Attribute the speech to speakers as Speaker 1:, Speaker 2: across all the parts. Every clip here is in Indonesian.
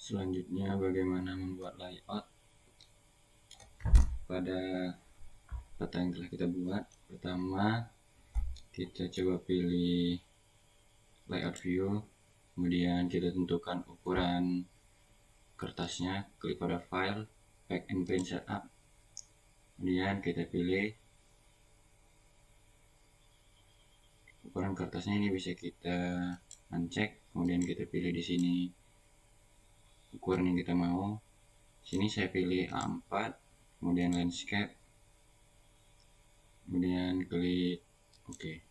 Speaker 1: Selanjutnya bagaimana membuat layout pada peta yang telah kita buat. Pertama kita coba pilih layout view, kemudian kita tentukan ukuran kertasnya, klik pada file, pack and print setup, kemudian kita pilih ukuran kertasnya. Ini bisa kita uncek, kemudian kita pilih di sini ukuran yang kita mau. Sini saya pilih A4, kemudian landscape, kemudian klik OK.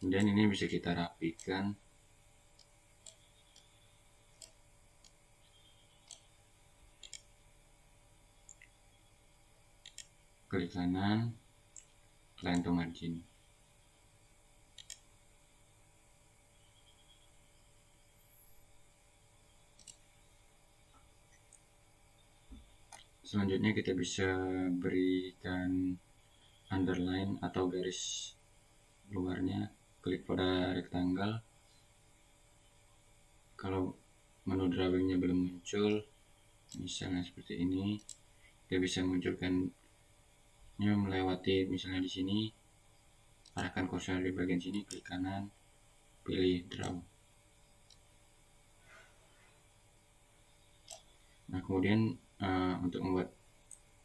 Speaker 1: Kemudian ini bisa kita rapikan. Klik kanan, align to margin. Selanjutnya kita bisa berikan underline atau garis luarnya. Klik pada rectangle. Kalau menu drawingnya belum muncul, misalnya seperti ini, kita bisa munculkannya melewati misalnya di sini. Arahkan kursor di bagian sini, klik kanan, pilih draw. Nah, kemudian untuk membuat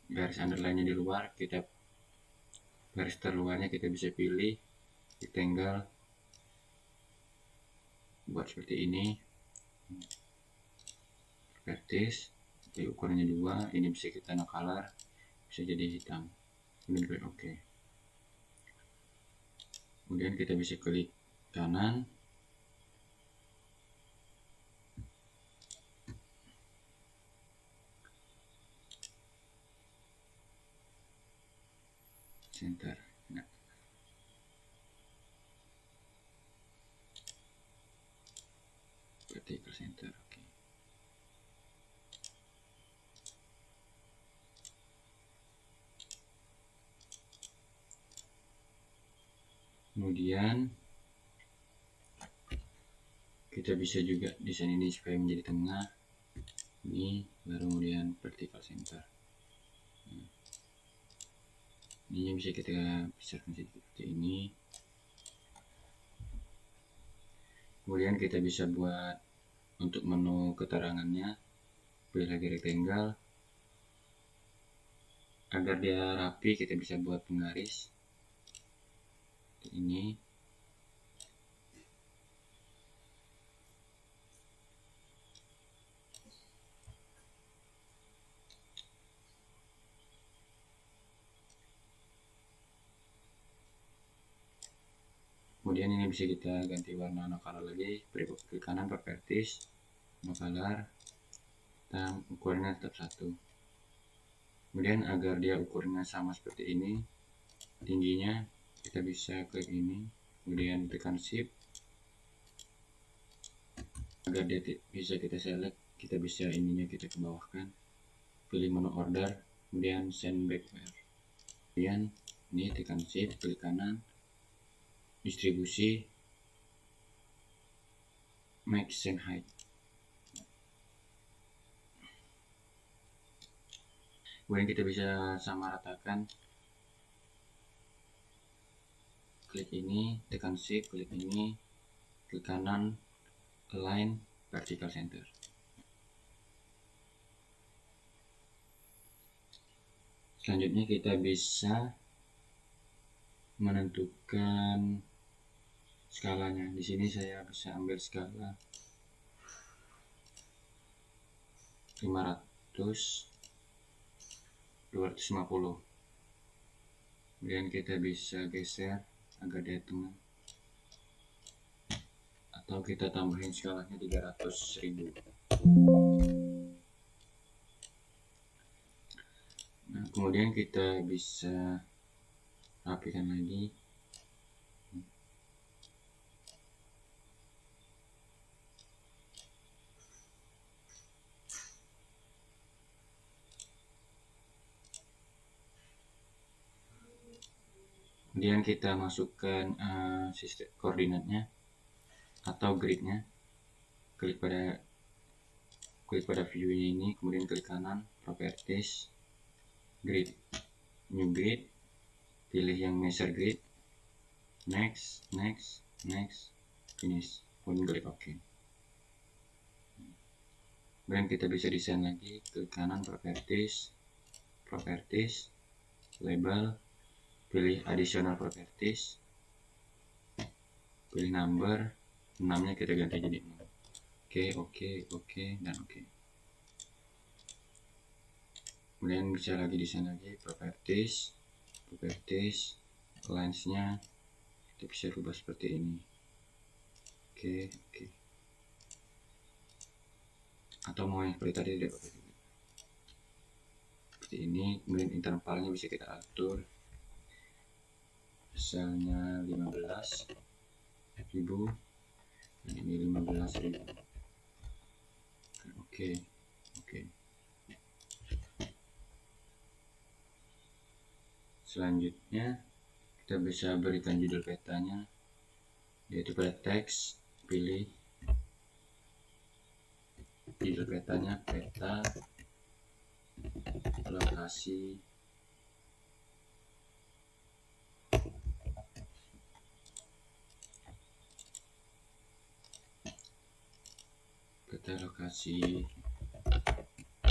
Speaker 1: garis underline-nya di luar, garis terluarnya kita bisa pilih rectangle, buat seperti ini, vertis, jadi ukurannya 2. Ini bisa kita no color, bisa jadi hitam, kemudian klik OK. Kemudian kita bisa klik kanan, center. Nah, vertical center. Oke. Kemudian kita bisa juga desain ini supaya menjadi tengah. Ini baru kemudian vertical center. Nah, ini bisa kita besarkan sedikit seperti ini. Kemudian kita bisa buat untuk menu keterangannya, pilih lagi rectangle. Agar dia rapi, kita bisa buat penggaris seperti ini. Kemudian ini bisa kita ganti warna no color lagi, klik kanan properties, no color, dan ukurannya tetap 1. Kemudian agar dia ukurannya sama seperti ini, tingginya kita bisa klik ini, kemudian tekan shift. Agar dia bisa kita select, kita bisa ininya kita ke bawahkan, pilih menu order, kemudian send backward. Kemudian ini tekan shift, klik kanan, distribusi, make send height. Kemudian kita bisa sama ratakan, klik ini, tekan shift, klik ini, klik kanan, align vertical center. Selanjutnya kita bisa menentukan skalanya. Di sini saya bisa ambil skala 500, 250. Kemudian kita bisa geser agar dia tengah, atau kita tambahin skalanya 300.000. Nah, kemudian kita bisa rapikan lagi. Kemudian kita masukkan sistem koordinatnya. atau gridnya, klik pada view ini, kemudian klik kanan, properties, grid, new grid, pilih yang measure grid, next, finish, kemudian klik OK. Kemudian kita bisa desain lagi, klik kanan, properties, label, pilih additional properties, pilih number, 6-nya kita ganti jadi 0. Oke, dan oke. Kemudian bisa lagi desain lagi, properties, lines-nya kita bisa rubah seperti ini. Oke. Atau mau yang seperti tadi tidak apa-apa juga. Seperti ini. Kemudian intervalnya bisa kita atur, misalnya 15.000 dan ini 15.000. Oke. Selanjutnya kita bisa berikan judul petanya, yaitu pada teks, pilih judul petanya peta lokasi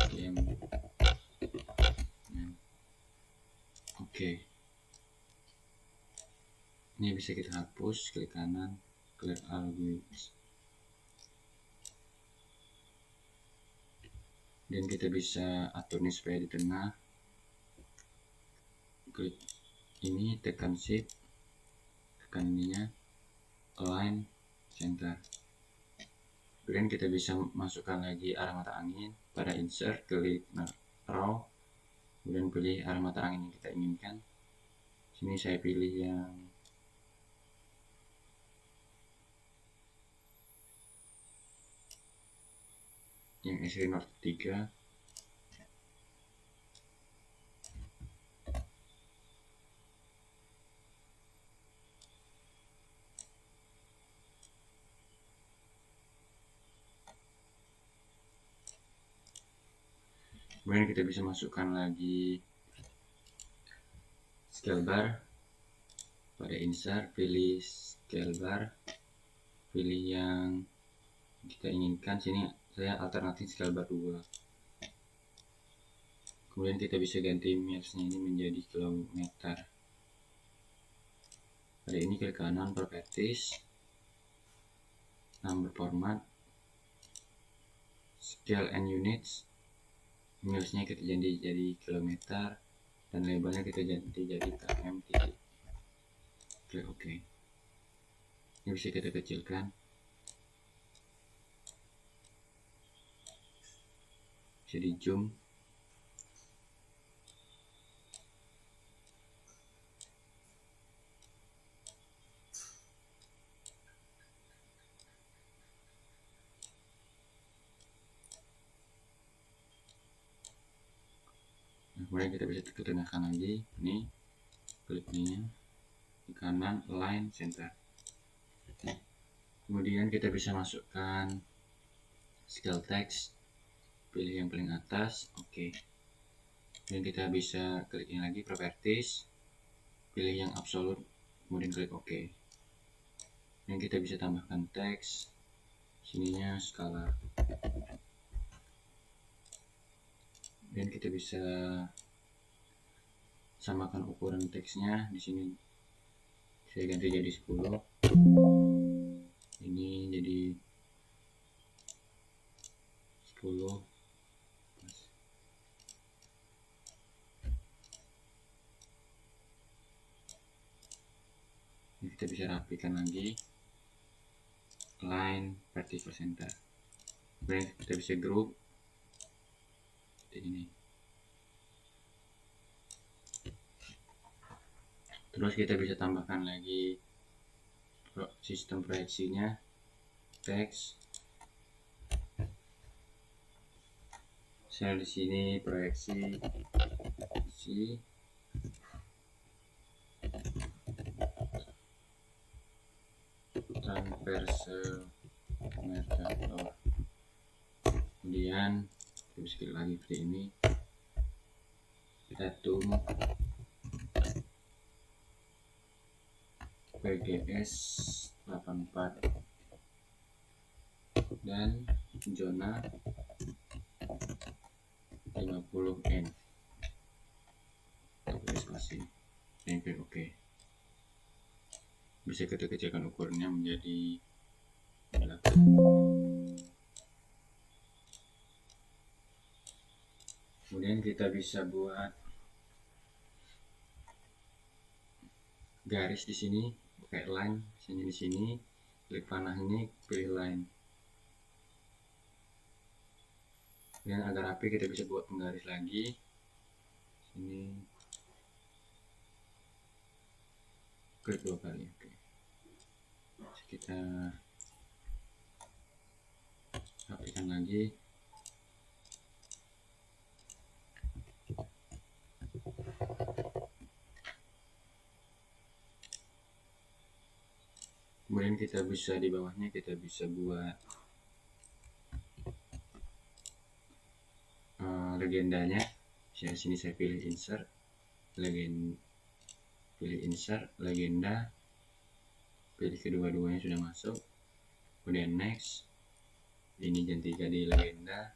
Speaker 1: game. Oke. Ini bisa kita hapus, klik kanan, clear all widgets. Dan kita bisa atur ini supaya di tengah, klik ini, tekan shift, tekan ininya, align center. Kemudian kita bisa masukkan lagi arah mata angin pada insert, klik row, kemudian pilih arah mata angin yang kita inginkan. Sini saya pilih yang SR North 3. Kemudian kita bisa masukkan lagi scale bar pada insert, pilih scale bar, pilih yang kita inginkan. Sini saya alternatif scale bar 2. Kemudian kita bisa ganti miles-nya ini menjadi kilometer. Pada ini klik kanan, properties, number format, scale and units, miles-nya kita jadi kilometer, dan labelnya kita jadi km titik. Klik OK. Ini bisa kita kecilkan, bisa di zoom. Kemudian kita bisa ketengahkan lagi, ini klik ininya di kanan, align center. Kemudian kita bisa masukkan scale text, pilih yang paling atas, oke. Dan kita bisa klik ini lagi, properties, pilih yang absolute, kemudian klik OK. Dan kita bisa tambahkan teks, sininya skala. Dan kita bisa samakan ukuran teksnya. Di sini saya ganti jadi 10. Ini jadi 10. Ini kita bisa rapikan lagi, line vertical center. Kemudian kita bisa group seperti ini. Terus kita bisa tambahkan lagi sistem proyeksinya, teks. Misalnya di sini proyeksi transverse metaphor. Kemudian kita bisa klik lagi seperti ini, datum PGS 84 dan zona 50N. Kita spasi dan klik OK. Bisa kita kecilkan ukurannya menjadi 8. Kemudian kita bisa buat garis di sini, pakai line di sini, klik panah ini, pilih line. Dan agar rapi kita bisa buat penggaris lagi. Sini klik 2 kali. Oke. Kita rapikan lagi. Kemudian kita bisa di bawahnya kita bisa buat legendanya. Di sini saya pilih insert, legenda, pilih kedua-duanya sudah masuk. Kemudian next, ini ganti jadi legenda,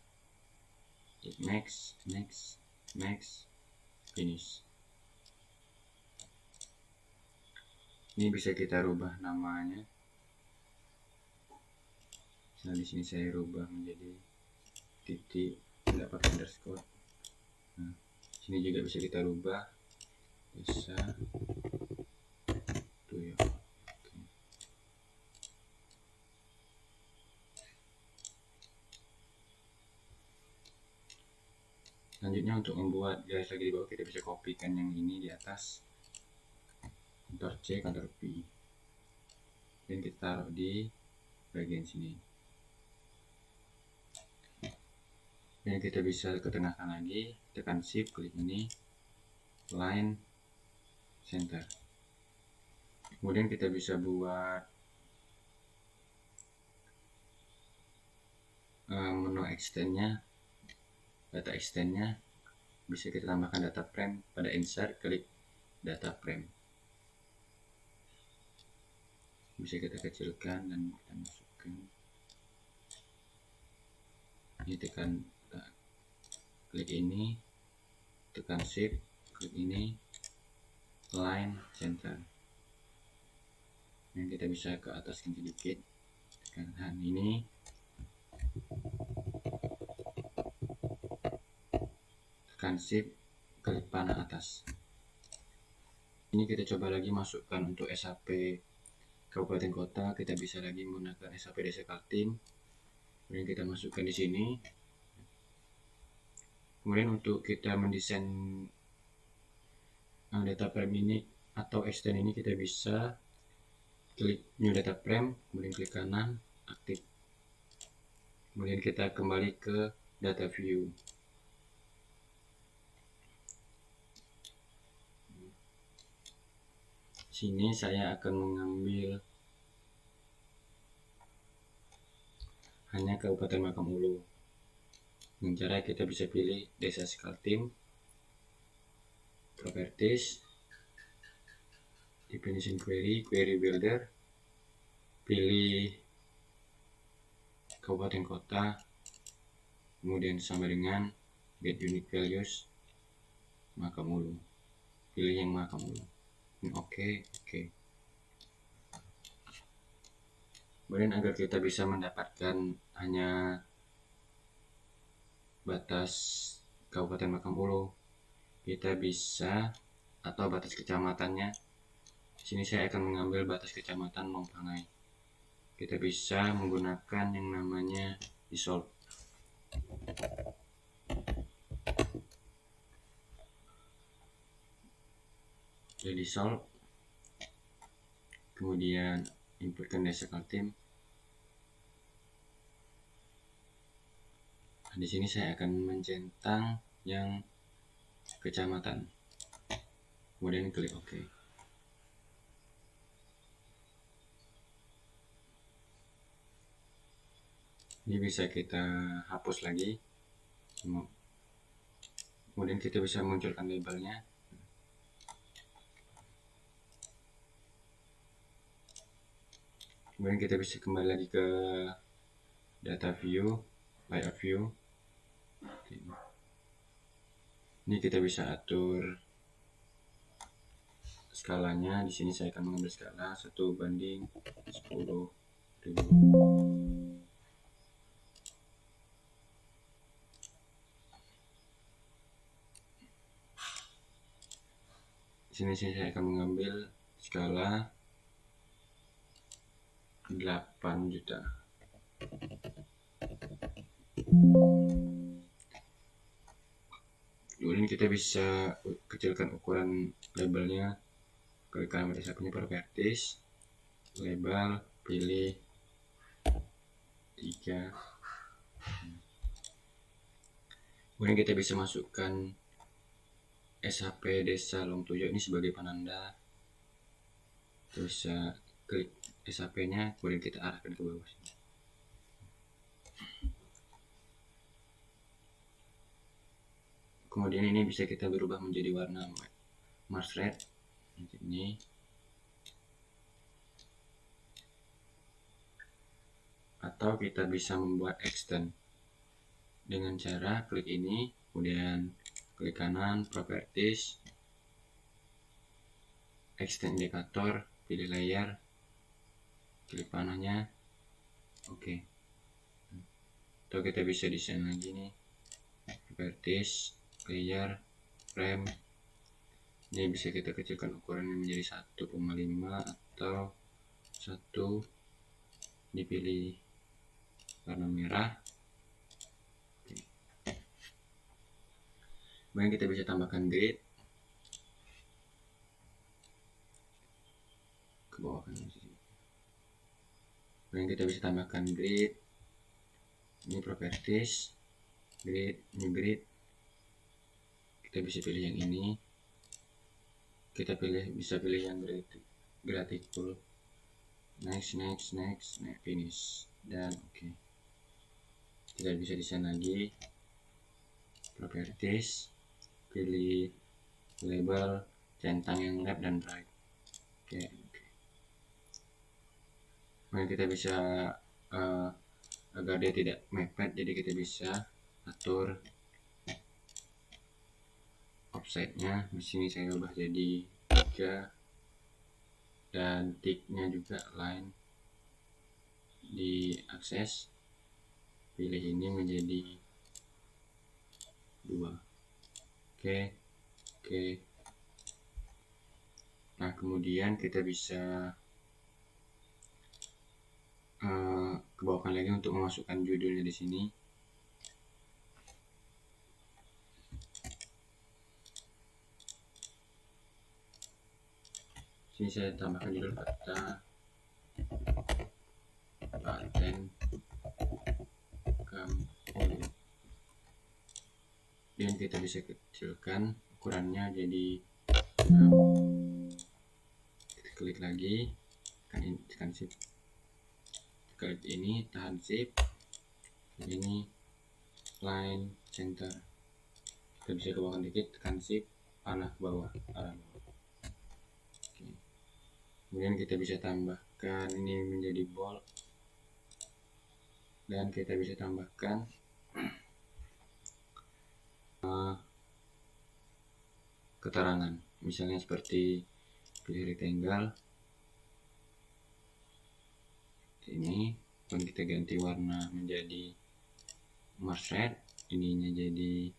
Speaker 1: next, finish. Ini bisa kita rubah namanya. Nah, di sini saya rubah menjadi titik, tidak pakai underscore. Nah, sini juga bisa kita rubah, bisa tuh ya. Oke. Selanjutnya untuk membuat garis lagi di bawah, kita bisa kopikan yang ini di atas, Ctrl C, Ctrl V, dan kita taruh di bagian sini. Dan kita bisa ketengahkan lagi, tekan shift, klik ini, line, center. Kemudian kita bisa buat menu extendnya, data extendnya, bisa kita tambahkan data frame. Pada insert, klik data frame, bisa kita kecilkan dan kita masukkan. Ini tekan, klik ini, tekan shift, klik ini, line, center. Dan kita bisa ke ataskan sedikit, tekan ini, tekan shift, klik panah atas. Ini kita coba lagi masukkan untuk SHP kabupaten kota. Kita bisa lagi menggunakan SHP Desa Kaltim. Kemudian kita masukkan di sini. Kemudian untuk kita mendesain data frame ini atau extend ini, kita bisa klik new data frame, kemudian klik kanan, aktif. Kemudian kita kembali ke data view. Sini saya akan mengambil hanya Kabupaten Mahakam Ulu. Dengan cara kita bisa pilih Desa Kaltim, Properties, Definition Query, Query Builder, pilih Kabupaten Kota, kemudian sama dengan Get Unique Values Mahakam Ulu. Pilih yang Mahakam Ulu. Oke. Kemudian agar kita bisa mendapatkan hanya batas Kabupaten Mahakam Ulu, kita bisa, atau batas kecamatannya. Di sini saya akan mengambil batas kecamatan Lompangai. Kita bisa menggunakan yang namanya dissolve. Jadi dissolve, kemudian inputkan Desa Kaltim. Di sini saya akan mencentang yang kecamatan, kemudian klik OK. Ini bisa kita hapus lagi. Kemudian kita bisa munculkan labelnya. Kemudian kita bisa kembali lagi ke data view, layout view. Ini kita bisa atur skalanya. Di sini saya akan mengambil skala 1:10.000. Di sini saya akan mengambil skala 8 juta. Kemudian kita bisa kecilkan ukuran labelnya. Klik kanan pada sampingnya properties, label, pilih 3. Kemudian kita bisa masukkan SHP Desa Longtujo ini sebagai penanda. Kita bisa klik SHP-nya, kemudian kita arahkan ke bawah sini. Kemudian ini bisa kita berubah menjadi warna Mars Red. Ini atau kita bisa membuat extend dengan cara klik ini, kemudian klik kanan properties, extend indikator, pilih layer, klik panahnya, oke. Atau kita bisa desain lagi nih, properties, layer, frame. Ini bisa kita kecilkan ukurannya menjadi 1,5 atau 1, dipilih warna merah. Kemudian kita bisa tambahkan grid ke bawah kan. Kemudian kita bisa tambahkan grid. Ini properties, grid, new grid. Kita bisa pilih yang ini. Kita bisa pilih yang graphical. Next, finish, dan oke. Kita bisa desain lagi, properties, pilih label, centang yang left dan right. Oke. Kemudian kita bisa agar dia tidak mepet, jadi kita bisa atur offsetnya. Di sini saya ubah jadi 3 dan ticknya juga line di akses, pilih ini menjadi 2. Oke. Nah, kemudian kita bisa kebawahkan lagi untuk memasukkan judulnya di sini. Sini saya tambahkan judul kata paten Kampung. Dan kita bisa kecilkan ukurannya jadi 6. Kita klik lagi, tekan shift, klik ini, tahan shift, ini line center. Kita bisa ke bawah dikit, tekan shift, panah ke bawah, arah bawah. Oke. Kemudian kita bisa tambahkan ini menjadi bold, dan kita bisa tambahkan keterangan, misalnya seperti pilih rectangle ini, dan kita ganti warna menjadi Mars Red, ininya jadi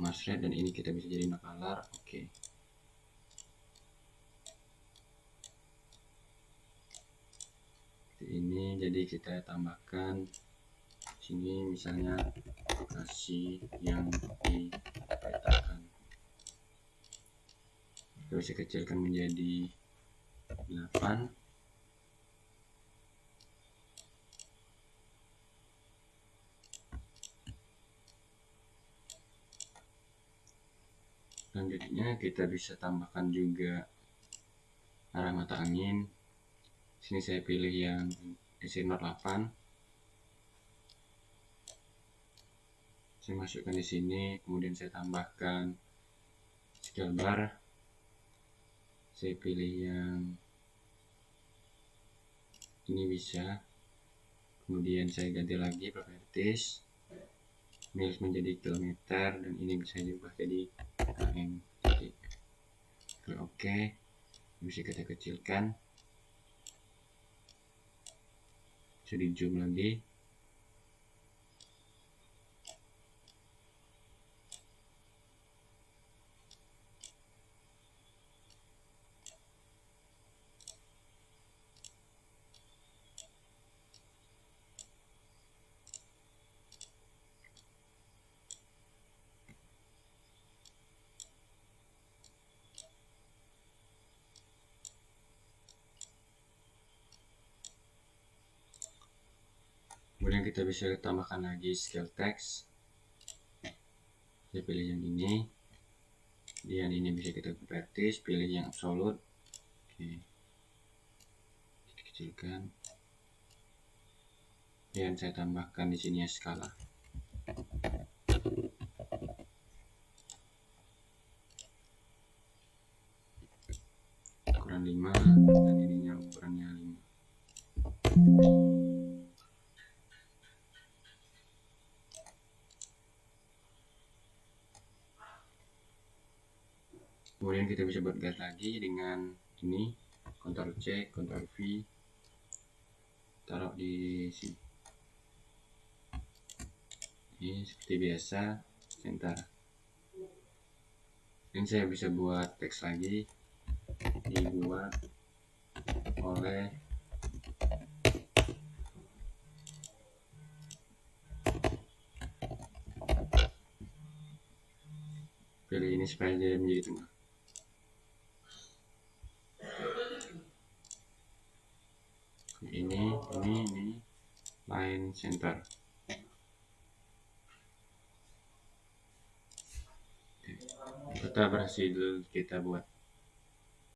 Speaker 1: Mars Red, dan ini kita bisa jadi no color. Oke. Ini jadi kita tambahkan sini misalnya lokasi yang dipetakan. Kita bisa kecilkan menjadi 8. Selanjutnya kita bisa tambahkan juga arah mata angin. Sini saya pilih yang SC08. Saya masukkan di sini, kemudian saya tambahkan scale bar. Saya pilih yang ini bisa, kemudian saya ganti lagi properties, mils menjadi kilometer, dan ini bisa diubah jadi km. Oke, bisa kita kecilkan, bisa di zoom lagi. Kemudian kita bisa tambahkan lagi scale text. Saya pilih yang ini, dan ini bisa kita properties, pilih yang absolute. Oke, kita kecilkan, dan saya tambahkan di sini skala. Ukuran 5, dan ininya ukurannya 5. Kemudian kita bisa buat gas lagi dengan ini, Ctrl C, Ctrl V, taruh di sini. Ini seperti biasa, center. Ini saya bisa buat teks lagi, dibuat oleh pilih ini supaya dia menjadi tengah. Ini line center. Kita berhasil kita buat.